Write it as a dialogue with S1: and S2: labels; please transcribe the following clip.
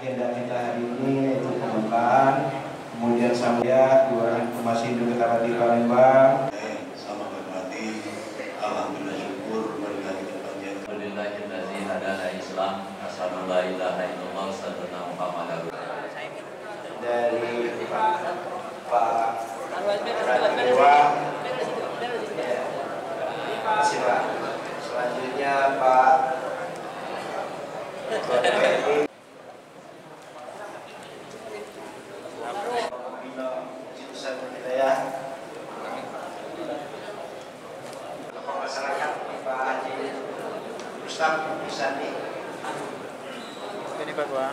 S1: agenda kita hari ini yaitu pembukaan, kemudian saya Kelurahan Informasi Induk Kecamatan Palembang.
S2: Sama hormati, alhamdulillah syukur marilah kita panjang.
S3: Alhamdulillahillazi hadana Islam, asyhadu la ilaha illallah wa asyhadu Muhammadar
S1: Dari Pak Ketua. Terima kasih Pak. Selanjutnya Pak Ketua DPRD. Tokoh masyarakat Pak Haji Rustam Busani.
S4: Ini Pak Tua.